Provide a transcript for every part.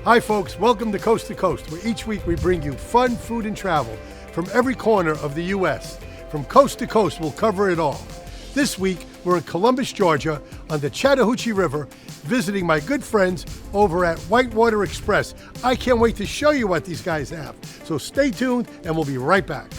Hi folks, welcome to Coast, where each week we bring you fun, food, and travel from every corner of the U.S. From coast to coast, we'll cover it all. This week, we're in Columbus, Georgia, on the Chattahoochee River, visiting my good friends over at Whitewater Express. I can't wait to show you what these guys have. So stay tuned, and we'll be right back.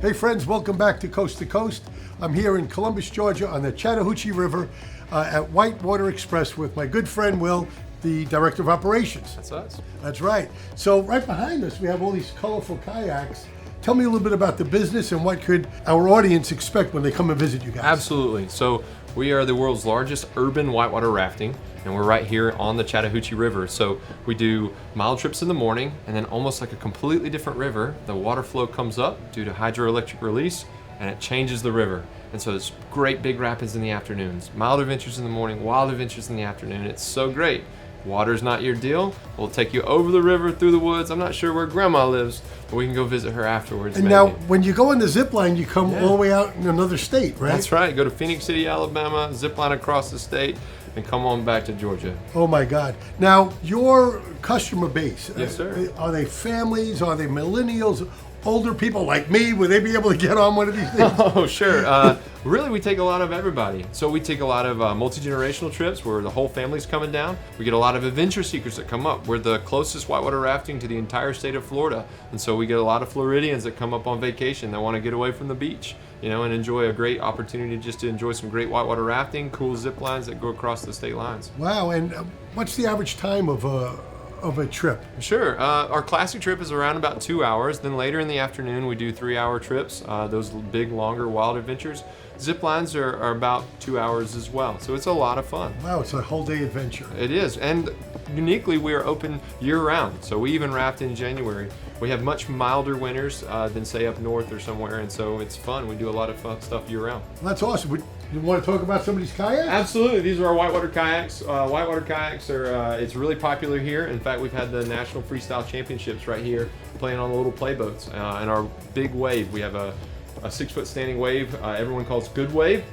Hey friends, welcome back to Coast. I'm here in Columbus, Georgia on the Chattahoochee River at Whitewater Express with my good friend Will, the Director of Operations. That's us. That's right. So right behind us, we have all these colorful kayaks. Tell me a little bit about the business and what could our audience expect when they come and visit you guys? Absolutely. So we are the world's largest urban whitewater rafting, and we're right here on the Chattahoochee River. So we do mile trips in the morning, and then almost like a completely different river, the water flow comes up due to hydroelectric release, and it changes the river. And so it's great big rapids in the afternoons, mild adventures in the morning, wild adventures in the afternoon. It's so great. Water's not your deal, we'll take you over the river, through the woods. I'm not sure where Grandma lives, but we can go visit her afterwards. And now, when you go on the zip line, you come all the way out in another state, right? That's right. Go to Phoenix City, Alabama, zip line across the state, and come on back to Georgia. Oh my God. Now, your customer base, yes, sir. Are they families? Are they millennials? Older people like me? Would they be able to get on one of these things? Oh, sure. Really, we take a lot of everybody. So we take a lot of multi-generational trips where the whole family's coming down. We get a lot of adventure seekers that come up. We're the closest whitewater rafting to the entire state of Florida. And so we get a lot of Floridians that come up on vacation that want to get away from the beach, you know, and enjoy a great opportunity just to enjoy some great whitewater rafting, cool zip lines that go across the state lines. Wow. And what's the average time of a trip? Sure. Our classic trip is around about 2 hours. Then later in the afternoon, we do 3-hour trips, those big, longer, wild adventures. Zip lines are about 2 hours as well. So it's a lot of fun. Wow, it's a whole day adventure. It is. And uniquely, we are open year round. So we even raft in January. We have much milder winters than say up north or somewhere. And so it's fun. We do a lot of fun stuff year round. Well, that's awesome. You want to talk about some of these kayaks? Absolutely. These are our whitewater kayaks. Whitewater kayaks are, it's really popular here. In fact, we've had the National Freestyle Championships right here playing on the little playboats. And our big wave, we have a 6-foot standing wave, everyone calls good wave.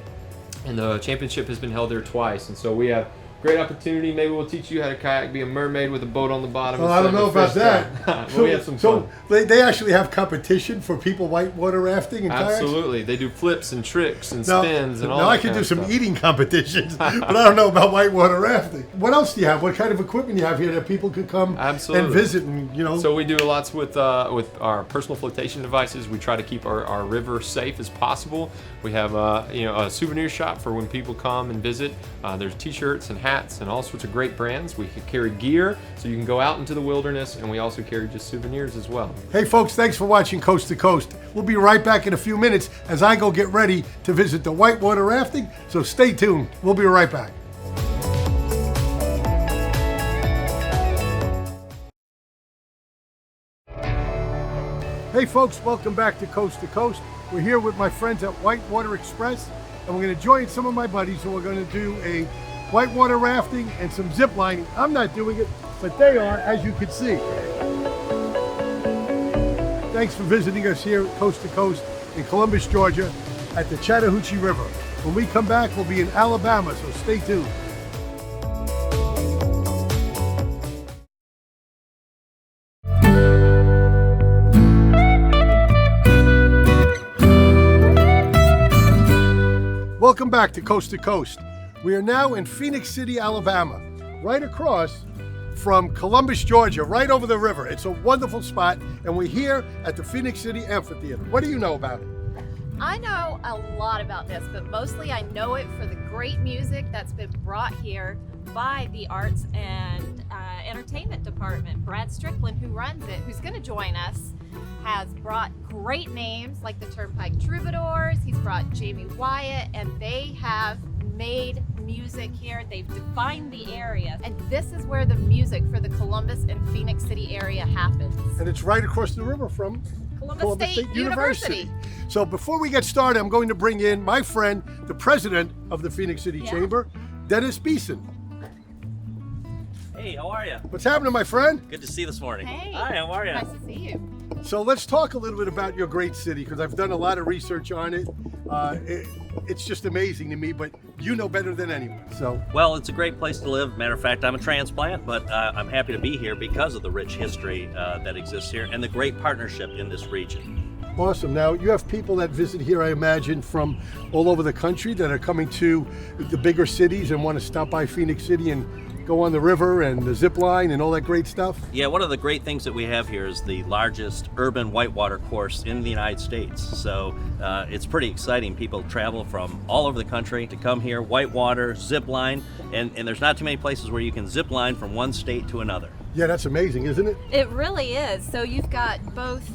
And the championship has been held there twice. And so we have great opportunity. Maybe we'll teach you how to kayak, be a mermaid with a boat on the bottom. Well, I don't know about that. So, we have some fun. They actually have competition for people whitewater rafting and kayaks? Absolutely. They do flips and tricks and spins and all that. Now I can do some eating competitions, but I don't know about whitewater rafting. What else do you have? What kind of equipment do you have here that people can come and visit? And So we do lots with our personal flotation devices. We try to keep our river safe as possible. We have a souvenir shop for when people come and visit. There's t-shirts and hats and all sorts of great brands. We carry gear so you can go out into the wilderness, and we also carry just souvenirs as well. Hey folks, thanks for watching Coast to Coast. We'll be right back in a few minutes as I go get ready to visit the whitewater rafting, so stay tuned. We'll be right back. Hey folks, welcome back to Coast. We're here with my friends at Whitewater Express, and we're going to join some of my buddies who are going to do a whitewater rafting and some zip lining. I'm not doing it, but they are, as you can see. Thanks for visiting us here at Coast to Coast in Columbus, Georgia at the Chattahoochee River. When we come back, we'll be in Alabama, so stay tuned. Welcome back to Coast. We are now in Phoenix City, Alabama, right across from Columbus, Georgia, right over the river. It's a wonderful spot, and we're here at the Phoenix City Amphitheater. What do you know about it? I know a lot about this, but mostly I know it for the great music that's been brought here by the Arts and Entertainment Department. Brad Strickland, who runs it, who's going to join us, has brought great names like the Turnpike Troubadours. He's brought Jamie Wyatt, and they have made music here. They've defined the area, and this is where the music for the Columbus and Phoenix City area happens. And it's right across the river from Columbus State University. So before we get started, I'm going to bring in my friend, the president of the Phoenix City Chamber, Dennis Beeson. Hey, how are you? What's happening, my friend? Good to see you this morning. Hey. Hi, how are you? Nice to see you. So let's talk a little bit about your great city, because I've done a lot of research on it. It's just amazing to me, but you know better than anyone. So, well, it's a great place to live. Matter of fact, I'm a transplant, but I'm happy to be here because of the rich history that exists here and the great partnership in this region. Awesome. Now, you have people that visit here, I imagine, from all over the country that are coming to the bigger cities and want to stop by Phoenix City and go on the river and the zip line and all that great stuff. Yeah, one of the great things that we have here is the largest urban whitewater course in the United States. So it's pretty exciting. People travel from all over the country to come here, whitewater, zip line, and there's not too many places where you can zip line from one state to another. Yeah, that's amazing, isn't it? It really is. So you've got both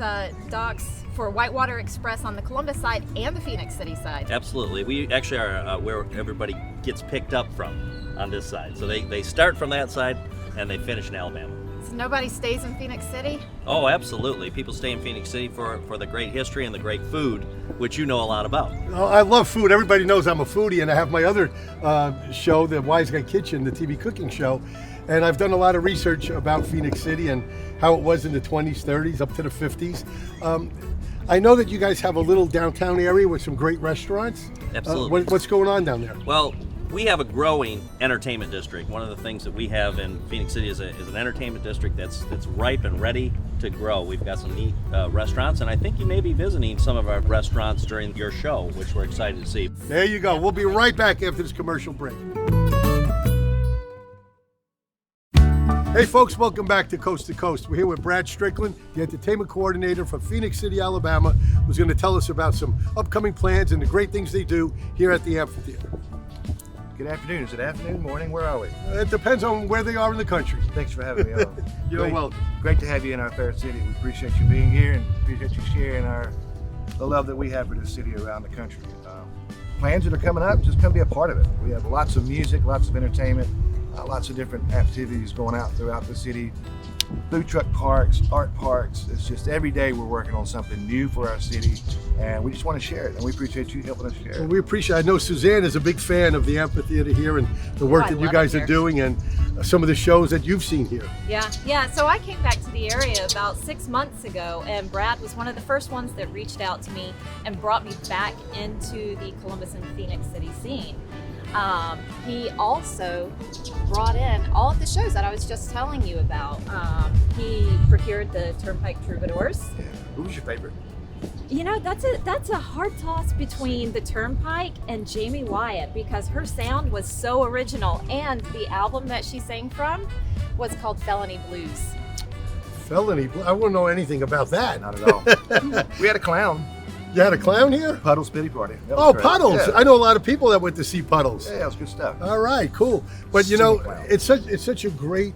docks for Whitewater Express on the Columbus side and the Phoenix City side. Absolutely. We actually are where everybody gets picked up from on this side. So they start from that side and they finish in Alabama. So nobody stays in Phoenix City? Oh, absolutely. People stay in Phoenix City for the great history and the great food, which you know a lot about. Oh, I love food. Everybody knows I'm a foodie, and I have my other show, the Wise Guy Kitchen, the TV cooking show. And I've done a lot of research about Phoenix City and how it was in the 20s, 30s, up to the 50s. I know that you guys have a little downtown area with some great restaurants. Absolutely. What's going on down there? Well, we have a growing entertainment district. One of the things that we have in Phoenix City is an entertainment district that's ripe and ready to grow. We've got some neat restaurants, and I think you may be visiting some of our restaurants during your show, which we're excited to see. There you go. We'll be right back after this commercial break. Hey folks, welcome back to Coast. We're here with Brad Strickland, the entertainment coordinator for Phoenix City, Alabama, who's going to tell us about some upcoming plans and the great things they do here at the amphitheater. Good afternoon. Is it afternoon, morning? Where are we? It depends on where they are in the country. Thanks for having me on. You're welcome. Great to have you in our fair city. We appreciate you being here and appreciate you sharing the love that we have for this city around the country. Plans that are coming up, just come be a part of it. We have lots of music, lots of entertainment, lots of different activities going out throughout the city. Food truck parks, art parks. It's just every day we're working on something new for our city, and we just want to share it, and we appreciate you helping us share it. Well, we appreciate it. I know Suzanne is a big fan of the amphitheater here and the work that you guys are doing and some of the shows that you've seen here. Yeah. So I came back to the area about 6 months ago, and Brad was one of the first ones that reached out to me and brought me back into the Columbus and Phoenix City scene. He also brought in all of the shows that I was just telling you about. He procured the Turnpike Troubadours. Yeah. Who was your favorite? You know, that's a hard toss between the Turnpike and Jamie Wyatt, because her sound was so original, and the album that she sang from was called Felony Blues. Felony? I wouldn't know anything about that. Not at all. We had a clown. You had a clown here? Puddles Pity Party. Oh, great. Puddles. Yeah. I know a lot of people that went to see Puddles. Yeah, it was good stuff. All right, cool. But you know, Clown. it's such a great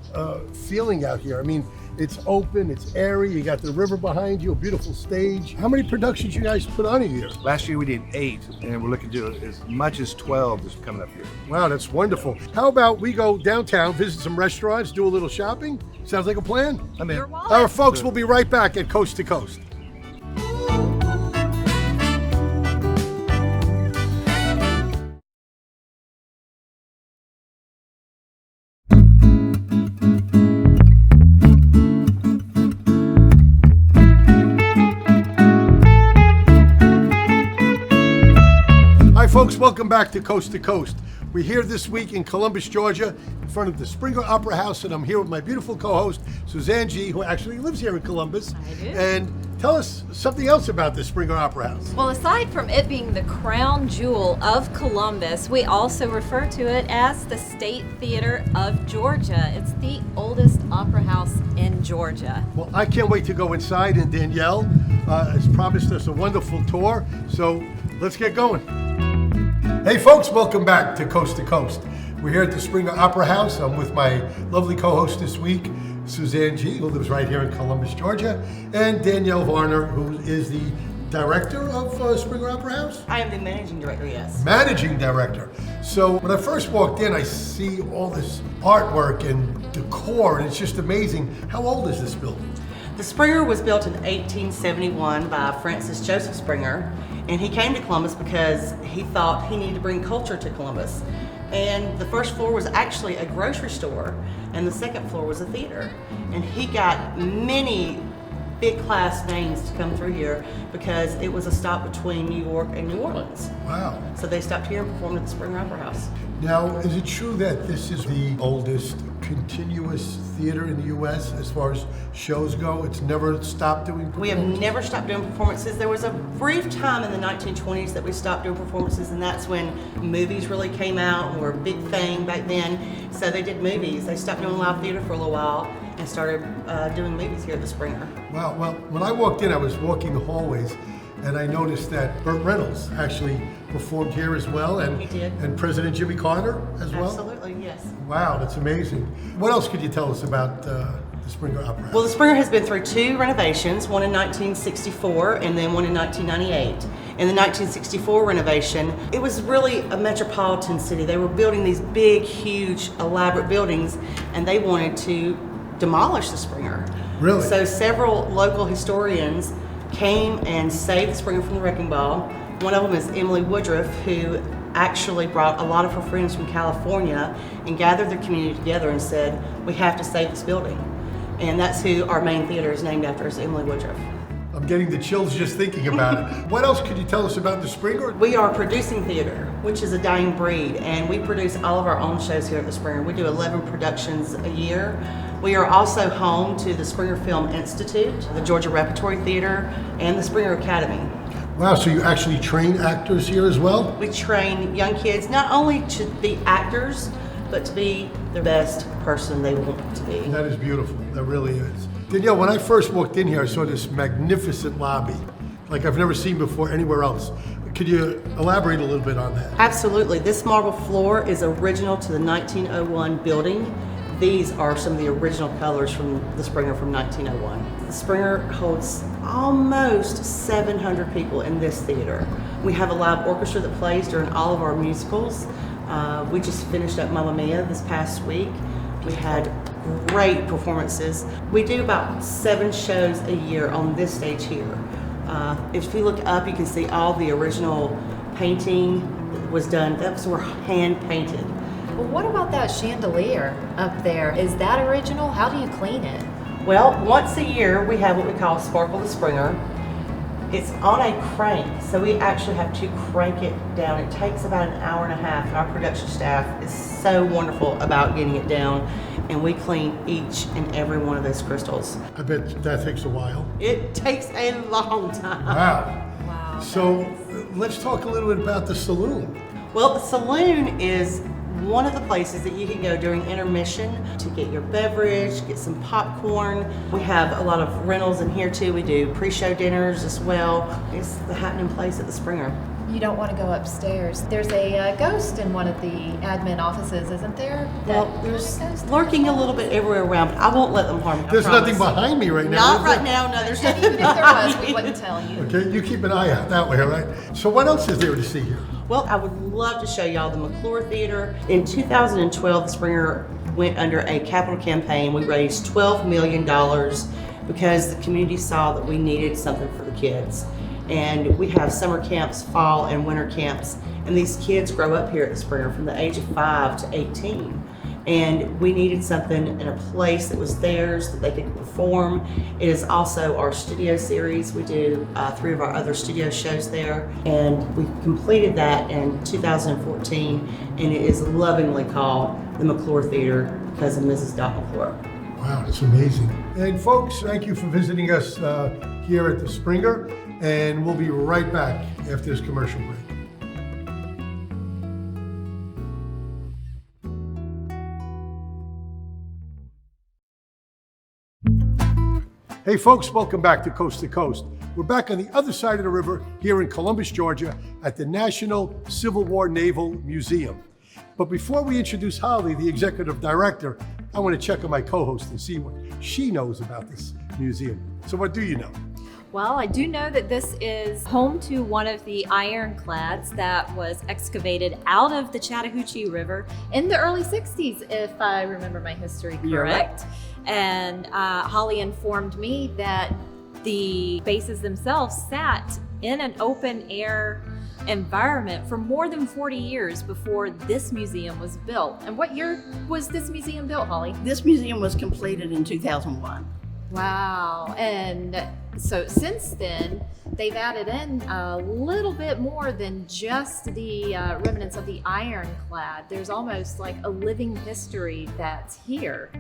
feeling out here. I mean, it's open, it's airy, you got the river behind you, a beautiful stage. How many productions you guys put on a year? Last year we did 8, and we're looking to do as much as 12 this coming up here. Wow, that's wonderful. How about we go downtown, visit some restaurants, do a little shopping? Sounds like a plan. I'm in. Your wallet. All right, folks, we'll be right back at Coast to Coast. Folks, welcome back to Coast. We're here this week in Columbus, Georgia, in front of the Springer Opera House, and I'm here with my beautiful co-host, Suzanne G., who actually lives here in Columbus. I do. And tell us something else about the Springer Opera House. Well, aside from it being the crown jewel of Columbus, we also refer to it as the State Theater of Georgia. It's the oldest opera house in Georgia. Well, I can't wait to go inside, and Danielle has promised us a wonderful tour, so let's get going. Hey folks, welcome back to Coast. We're here at the Springer Opera House. I'm with my lovely co-host this week, Suzanne G., who lives right here in Columbus, Georgia, and Danielle Varner, who is the director of Springer Opera House? I am the managing director, yes. Managing director. So when I first walked in, I see all this artwork and decor, and it's just amazing. How old is this building? The Springer was built in 1871 by Francis Joseph Springer, and he came to Columbus because he thought he needed to bring culture to Columbus. And the first floor was actually a grocery store, and the second floor was a theater. And he got many big class names to come through here because it was a stop between New York and New Orleans. Wow. So they stopped here and performed at the Springer Opera House. Now, is it true that this is the oldest continuous theater in the U.S. as far as shows go? It's never stopped doing performances? We have never stopped doing performances. There was a brief time in the 1920s that we stopped doing performances, and that's when movies really came out and were a big thing back then. So they did movies. They stopped doing live theater for a little while and started doing movies here at the Springer. Wow. Well, when I walked in, I was walking the hallways, and I noticed that Burt Reynolds actually performed here as well, and He did. And President Jimmy Carter as well. Absolutely, yes. Wow, that's amazing. What else could you tell us about the Springer Opera House? Well, the Springer has been through 2 renovations, one in 1964 and then one in 1998. In the 1964 renovation, it was really a metropolitan city. They were building these big, huge, elaborate buildings, and they wanted to demolish the Springer. Really? So several local historians came and saved the Springer from the wrecking ball. One of them is Emily Woodruff, who actually brought a lot of her friends from California and gathered their community together and said, we have to save this building. And that's who our main theater is named after, is Emily Woodruff. I'm getting the chills just thinking about it. What else could you tell us about the Springer? We are producing theater, which is a dying breed, and we produce all of our own shows here at the Springer. We do 11 productions a year. We are also home to the Springer Film Institute, the Georgia Repertory Theater, and the Springer Academy. Wow, so you actually train actors here as well? We train young kids not only to be actors, but to be the best person they want to be. That is beautiful. That really is. Danielle, when I first walked in here, I saw this magnificent lobby, like I've never seen before anywhere else. Could you elaborate a little bit on that? Absolutely. This marble floor is original to the 1901 building. These are some of the original colors from the Springer from 1901. The Springer holds almost 700 people in this theater. We have a live orchestra that plays during all of our musicals. We just finished up Mamma Mia this past week. We had great performances. We do about 7 shows a year on this stage here. If you look up, you can see all the original painting that was done. Those were hand painted. Well, what about that chandelier up there? Is that original? How do you clean it? Well, once a year we have what we call Sparkle the Springer. It's on a crank, so we actually have to crank it down. It takes about an hour and a half, and our production staff is so wonderful about getting it down, and we clean each and every one of those crystals. I bet that takes a while. It takes a long time. Wow. Wow. So let's talk a little bit about the saloon. Well, the saloon is one of the places that you can go during intermission to get your beverage, get some popcorn. We have a lot of rentals in here too. We do pre-show dinners as well. It's the happening place at the Springer. You don't want to go upstairs. There's a ghost in one of the admin offices, isn't there? Well, there's lurking a little bit everywhere around, but I won't let them harm you. I There's nothing promise. behind me right now. Not is right there? now, no, there's And nothing even if there was, we wouldn't tell you. Okay, you keep an eye out that way, all right? So what else is there to see here? Well, I would love to show y'all the McClure Theater. In 2012, the Springer went under a capital campaign. We raised $12 million because the community saw that we needed something for the kids. And we have summer camps, fall and winter camps, and these kids grow up here at the Springer from the age of 5 to 18. And we needed something in a place that was theirs, that they could perform. It is also our studio series. We do 3 of our other studio shows there, and we completed that in 2014, and it is lovingly called the McClure Theater because of Mrs. Dot McClure. Wow, that's amazing. And folks, thank you for visiting us here at the Springer, and we'll be right back after this commercial break. Hey folks, welcome back to Coast. We're back on the other side of the river here in Columbus, Georgia at the National Civil War Naval Museum. But before we introduce Holly, the executive director, I want to check on my co-host and see what she knows about this museum. So what do you know? Well, I do know that this is home to one of the ironclads that was excavated out of the Chattahoochee River in the early 60s, if I remember my history correct. And Holly informed me that the bases themselves sat in an open air environment for more than 40 years before this museum was built. And what year was this museum built, Holly? This museum was completed in 2001. Wow. And so since then, they've added in a little bit more than just the remnants of the ironclad. There's almost like a living history that's here.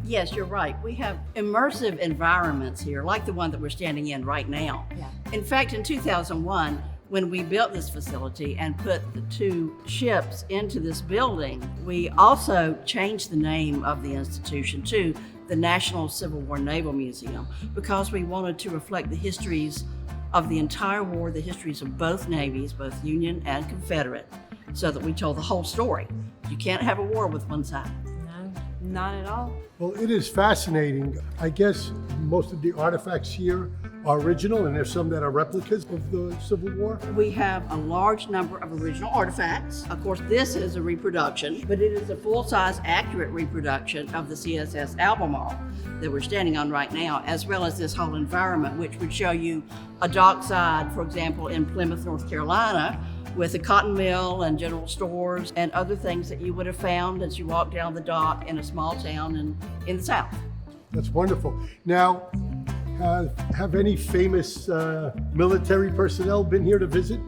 Yes, you're right. We have immersive environments here, like the one that we're standing in right now. Yeah. In fact, in 2001, when we built this facility and put the 2 ships into this building, we also changed the name of the institution to the National Civil War Naval Museum, because we wanted to reflect the histories of the entire war, the histories of both navies, both Union and Confederate, so that we told the whole story. You can't have a war with one side. No, not at all. Well, it is fascinating. I guess most of the artifacts here are original, and there's some that are replicas of the Civil War. We have a large number of original artifacts. Of course, this is a reproduction, but it is a full-size, accurate reproduction of the CSS Albemarle that we're standing on right now, as well as this whole environment, which would show you a dockside, for example, in Plymouth, North Carolina, with a cotton mill and general stores and other things that you would have found as you walk down the dock in a small town in the South. That's wonderful. Now, have any famous military personnel been here to visit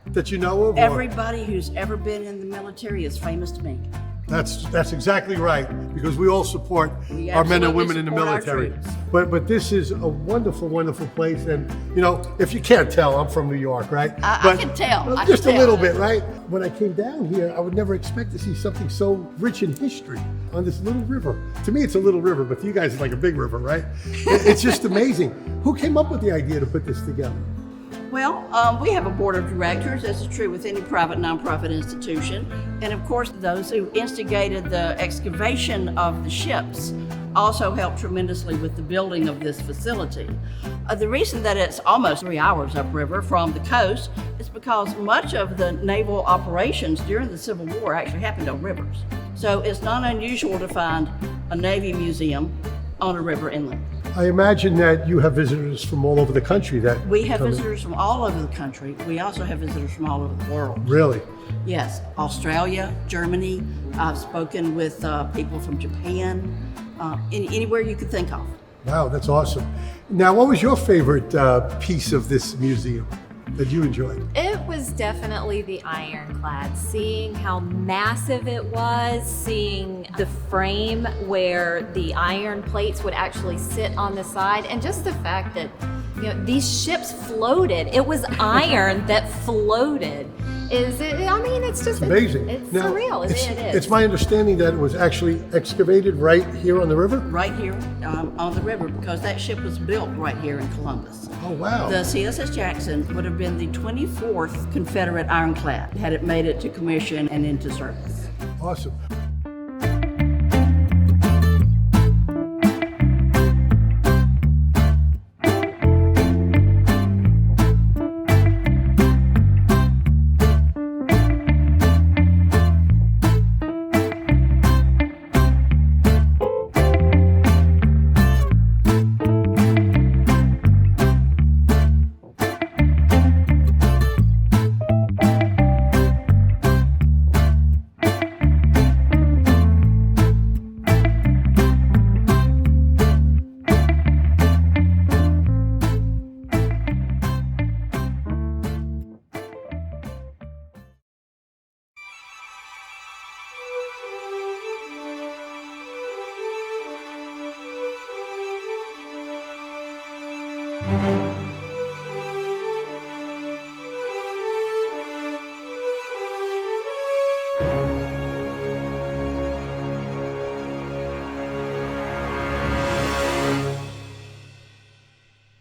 that you know of? or- Everybody who's ever been in the military is famous to me. That's exactly right, because we all support We our men and absolutely women in the support our military. troops. But this is a wonderful, wonderful place, and you know, if you can't tell, I'm from New York, right? I can tell. Well, I just can a little tell. bit, right? When I came down here, I would never expect to see something so rich in history on this little river. To me, it's a little river, but to you guys, it's like a big river, right? It's just amazing. Who came up with the idea to put this together? Well, we have a board of directors, as is true with any private nonprofit institution. And of course, those who instigated the excavation of the ships also helped tremendously with the building of this facility. The reason that it's almost 3 hours upriver from the coast is because much of the naval operations during the Civil War actually happened on rivers. So it's not unusual to find a Navy museum on a river inland. I imagine that you have visitors from all over the country that We have come in. visitors from all over the country. We also have visitors from all over the world. Really? Yes, Australia, Germany. I've spoken with people from Japan, anywhere you could think of. Wow, that's awesome. Now, what was your favorite piece of this museum that you enjoyed? It was definitely the ironclad, seeing how massive it was, seeing the frame where the iron plates would actually sit on the side, and just the fact that, you know, these ships floated. It was iron that floated. It's just Amazing. It's Now, surreal. It is. It's my understanding that it was actually excavated right here on the river? Right here on the river, because that ship was built right here in Columbus. Oh, wow. The CSS Jackson would have been the 24th Confederate ironclad had it made it to commission and into service. Awesome.